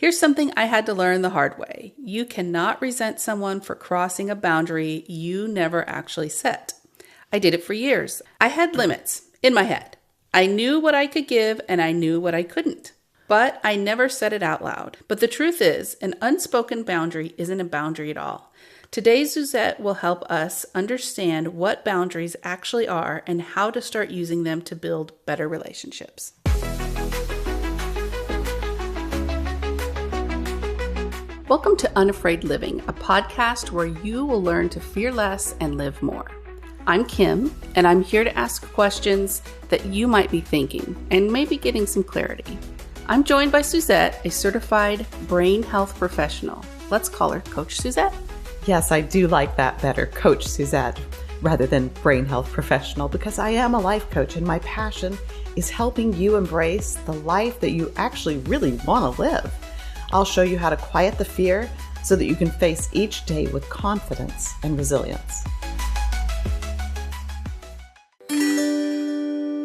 Here's something I had to learn the hard way. You cannot resent someone for crossing a boundary you never actually set. I did it for years. I had limits in my head. I knew what I could give and I knew what I couldn't. But I never said it out loud. But the truth is, an unspoken boundary isn't a boundary at all. Today, Suzette will help us understand what boundaries actually are and how to start using them to build better relationships. Welcome to Unafraid Living, a podcast where you will learn to fear less and live more. I'm Kim, and I'm here to ask questions that you might be thinking and maybe getting some clarity. I'm joined by Suzette, a certified brain health professional. Let's call her Coach Suzette. Yes, I do like that better, Coach Suzette, rather than brain health professional, because I am a life coach and my passion is helping you embrace the life that you actually really want to live. I'll show you how to quiet the fear so that you can face each day with confidence and resilience.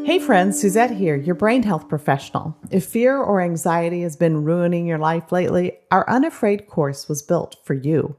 Hey friends, Suzette here, your brain health professional. If fear or anxiety has been ruining your life lately, our Unafraid course was built for you.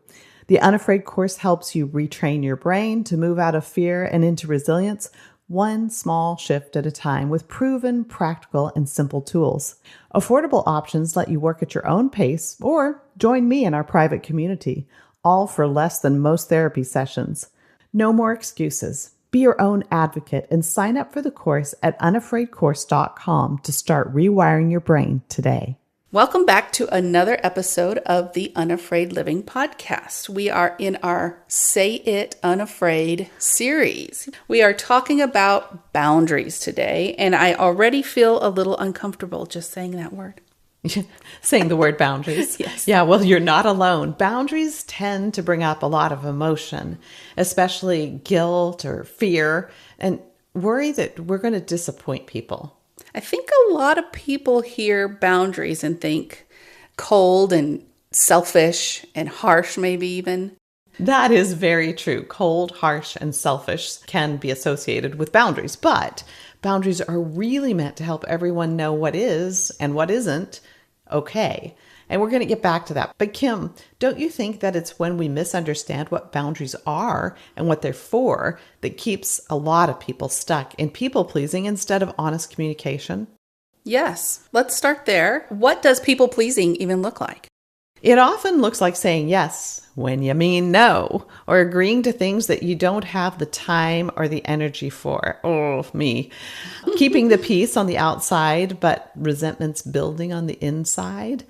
The Unafraid course helps you retrain your brain to move out of fear and into resilience, one small shift at a time with proven, practical, and simple tools. Affordable options let you work at your own pace or join me in our private community, all for less than most therapy sessions. No more excuses. Be your own advocate and sign up for the course at unafraidcourse.com to start rewiring your brain today. Welcome back to another episode of the Unafraid Living podcast. We are in our Say It Unafraid series. We are talking about boundaries today, and I already feel a little uncomfortable just saying that word. Saying the word boundaries. Yes. Yeah, well, you're not alone. Boundaries tend to bring up a lot of emotion, especially guilt or fear, and worry that we're going to disappoint people. I think a lot of people hear boundaries and think cold and selfish and harsh, maybe even. That is very true. Cold, harsh, and selfish can be associated with boundaries, but boundaries are really meant to help everyone know what is and what isn't okay. And we're going to get back to that. But Kim, don't you think that it's when we misunderstand what boundaries are and what they're for that keeps a lot of people stuck in people-pleasing instead of honest communication? Yes. Let's start there. What does people-pleasing even look like? It often looks like saying yes when you mean no, or agreeing to things that you don't have the time or the energy for. Oh, me. Keeping the peace on the outside, but resentments building on the inside.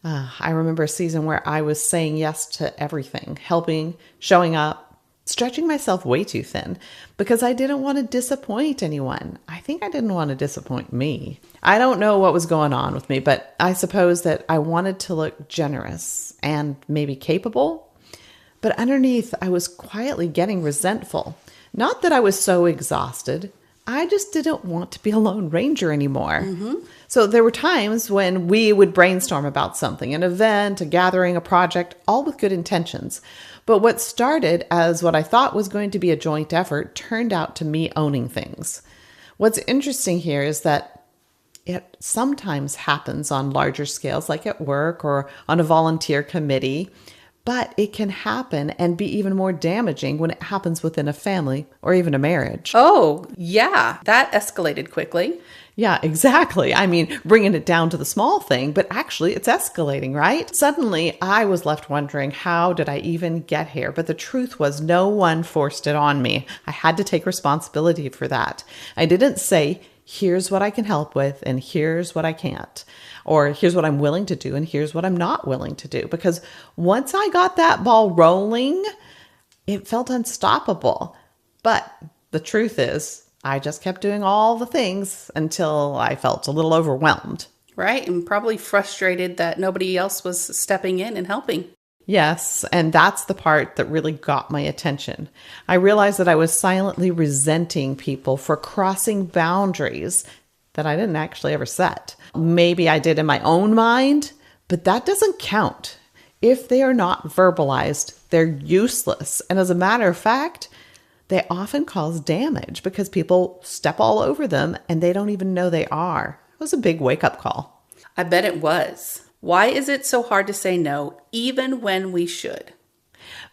I remember a season where I was saying yes to everything, helping, showing up, stretching myself way too thin because I didn't want to disappoint anyone. I think I didn't want to disappoint me. I don't know what was going on with me, but I suppose that I wanted to look generous and maybe capable. But underneath, I was quietly getting resentful. Not that I was so exhausted. I just didn't want to be a lone ranger anymore. So there were times when we would brainstorm about something, an event, a gathering, a project, all with good intentions. But what started as what I thought was going to be a joint effort turned out to me owning things. What's interesting here is that it sometimes happens on larger scales, like at work or on a volunteer committee. But it can happen and be even more damaging when it happens within a family or even a marriage. Oh, yeah. That escalated quickly. Yeah, exactly. I mean, bringing it down to the small thing, but actually it's escalating, right? Suddenly, I was left wondering, how did I even get here? But the truth was no one forced it on me. I had to take responsibility for that. I didn't say, here's what I can help with and here's what I can't. Or here's what I'm willing to do and here's what I'm not willing to do. Because once I got that ball rolling, it felt unstoppable. But the truth is, I just kept doing all the things until I felt a little overwhelmed. Right. And probably frustrated that nobody else was stepping in and helping. Yes, and that's the part that really got my attention. I realized that I was silently resenting people for crossing boundaries that I didn't actually ever set. Maybe I did in my own mind, but that doesn't count. If they are not verbalized, they're useless. And as a matter of fact, they often cause damage because people step all over them and they don't even know they are. It was a big wake-up call. I bet it was. Why is it so hard to say no, even when we should?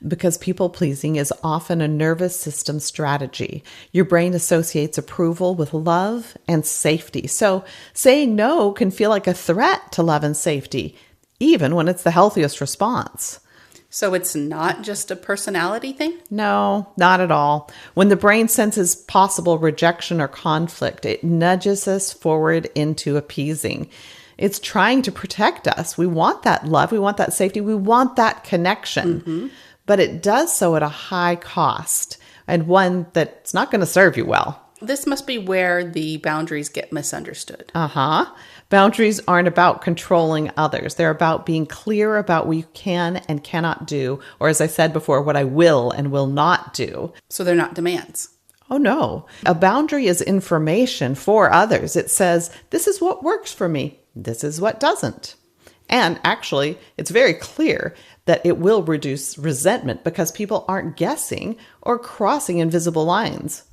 Because people pleasing is often a nervous system strategy. Your brain associates approval with love and safety. So saying no can feel like a threat to love and safety, even when it's the healthiest response. So it's not just a personality thing? No, not at all. When the brain senses possible rejection or conflict, it nudges us forward into appeasing. It's trying to protect us. We want that love. We want that safety. We want that connection. But it does so at a high cost, and one that's not going to serve you well. This must be where the boundaries get misunderstood. Boundaries aren't about controlling others. They're about being clear about what you can and cannot do, or as I said before, what I will and will not do. So they're not demands. Oh, no. A boundary is information for others. It says, this is what works for me. This is what doesn't. And actually, it's very clear that it will reduce resentment because people aren't guessing or crossing invisible lines.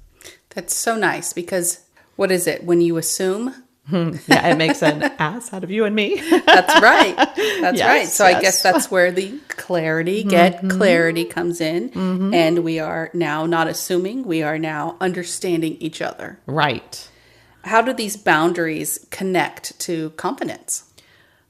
That's so nice because what is it? When you assume? Yeah, it makes an ass out of you and me. That's right. That's Yes, right. So yes. I guess that's where the clarity comes in. And we are now not assuming, we are now understanding each other. Right. How do these boundaries connect to confidence?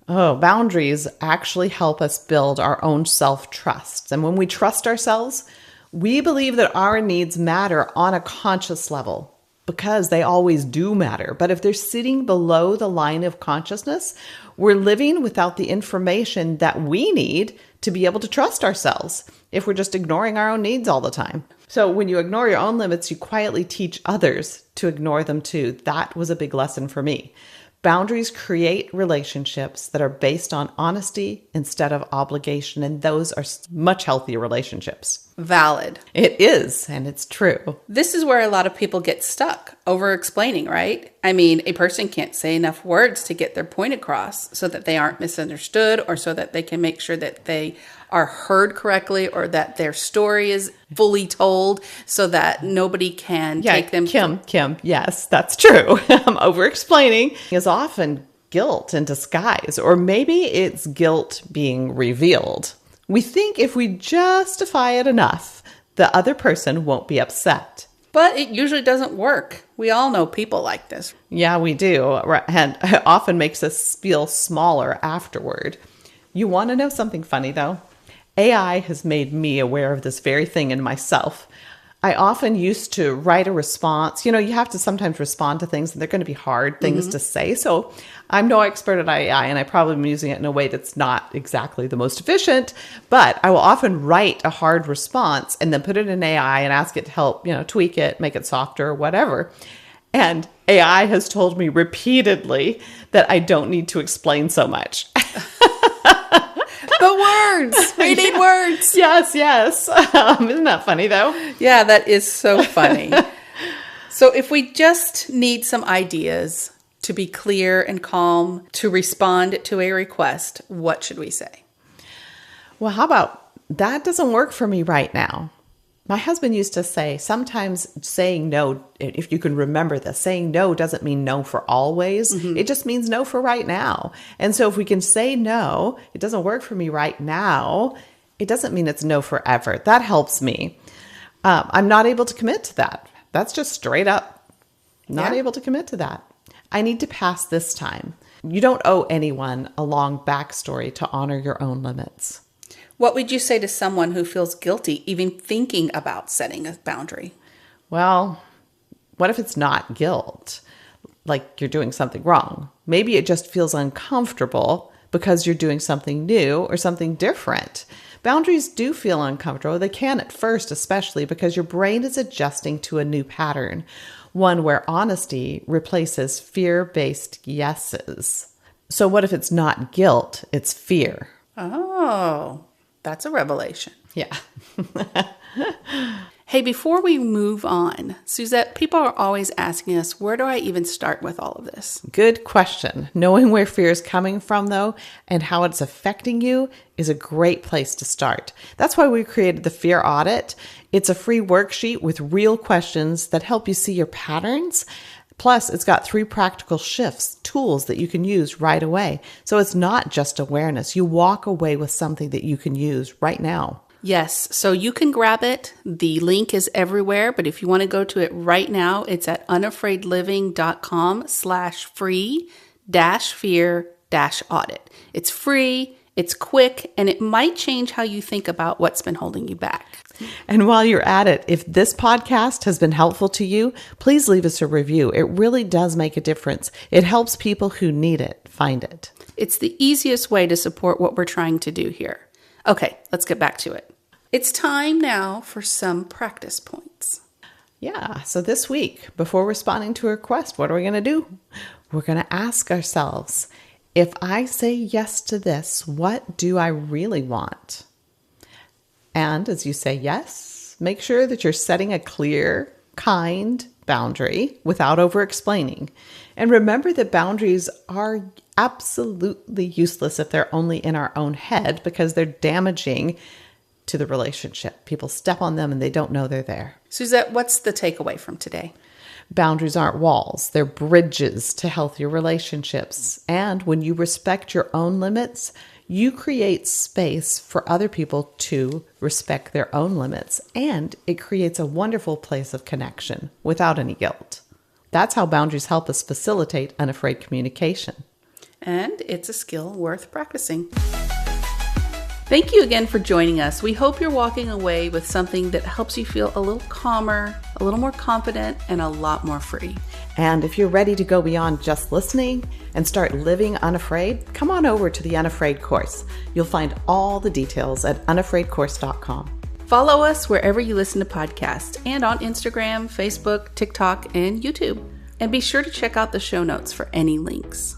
Oh, boundaries actually help us build our own self-trust. And when we trust ourselves, we believe that our needs matter on a conscious level because they always do matter. But if they're sitting below the line of consciousness, we're living without the information that we need to be able to trust ourselves if we're just ignoring our own needs all the time. So when you ignore your own limits, you quietly teach others to ignore them too. That was a big lesson for me. Boundaries create relationships that are based on honesty instead of obligation, and those are much healthier relationships. Valid. It is, and it's true. This is where a lot of people get stuck, over explaining, right? I mean, a person can't say enough words to get their point across so that they aren't misunderstood or so that they can make sure that they are heard correctly or that their story is fully told so that nobody can take them. Kim, yes, that's true. Over-explaining is often guilt in disguise, or maybe it's guilt being revealed. We think if we justify it enough, the other person won't be upset. But it usually doesn't work. We all know people like this. Yeah, we do. And it often makes us feel smaller afterward. You want to know something funny, though? AI has made me aware of this very thing in myself. I often used to write a response. You know, you have to sometimes respond to things, and they're going to be hard things to say. So I'm no expert at AI, and I probably am using it in a way that's not exactly the most efficient. But I will often write a hard response and then put it in AI and ask it to help, tweak it, make it softer, or whatever. And AI has told me repeatedly that I don't need to explain so much. But words! We need words! Yes. Isn't that funny, though? Yeah, that is so funny. So if we just need some ideas to be clear and calm, to respond to a request, what should we say? Well, how about, that doesn't work for me right now? My husband used to say, sometimes saying no, if you can remember this, saying no doesn't mean no for always. It just means no for right now. And so if we can say no, it doesn't work for me right now, it doesn't mean it's no forever. That helps me. I'm not able to commit to that. That's just straight up not able to commit to that. I need to pass this time. You don't owe anyone a long backstory to honor your own limits. What would you say to someone who feels guilty even thinking about setting a boundary? Well, what if it's not guilt? Like you're doing something wrong. Maybe it just feels uncomfortable because you're doing something new or something different. Boundaries do feel uncomfortable. They can at first, especially because your brain is adjusting to a new pattern, one where honesty replaces fear-based yeses. So what if it's not guilt, it's fear? Oh, that's a revelation. Yeah. Hey, before we move on, Suzette, people are always asking us, where do I even start with all of this? Good question. Knowing where fear is coming from, though, and how it's affecting you is a great place to start. That's why we created the Fear Audit. It's a free worksheet with real questions that help you see your patterns Plus, it's got 3 practical shifts, tools that you can use right away. So it's not just awareness. You walk away with something that you can use right now. Yes, so you can grab it. The link is everywhere, but if you want to go to it right now, it's at unafraidliving.com/free-fear-audit. It's free, it's quick, and it might change how you think about what's been holding you back. And while you're at it, if this podcast has been helpful to you, please leave us a review. It really does make a difference. It helps people who need it find it. It's the easiest way to support what we're trying to do here. Okay, let's get back to it. It's time now for some practice points. Yeah, so this week, before responding to a request, what are we going to do? We're going to ask ourselves, if I say yes to this, what do I really want? And as you say yes, make sure that you're setting a clear, kind boundary without over-explaining. And remember that boundaries are absolutely useless if they're only in our own head because they're damaging to the relationship. People step on them and they don't know they're there. Suzette, what's the takeaway from today? Boundaries aren't walls. They're bridges to healthier relationships. And when you respect your own limits, you create space for other people to respect their own limits. And it creates a wonderful place of connection without any guilt. That's how boundaries help us facilitate unafraid communication. And it's a skill worth practicing. Thank you again for joining us. We hope you're walking away with something that helps you feel a little calmer, a little more confident, and a lot more free. And if you're ready to go beyond just listening and start living unafraid, come on over to the Unafraid course. You'll find all the details at unafraidcourse.com. Follow us wherever you listen to podcasts and on Instagram, Facebook, TikTok, and YouTube. And be sure to check out the show notes for any links.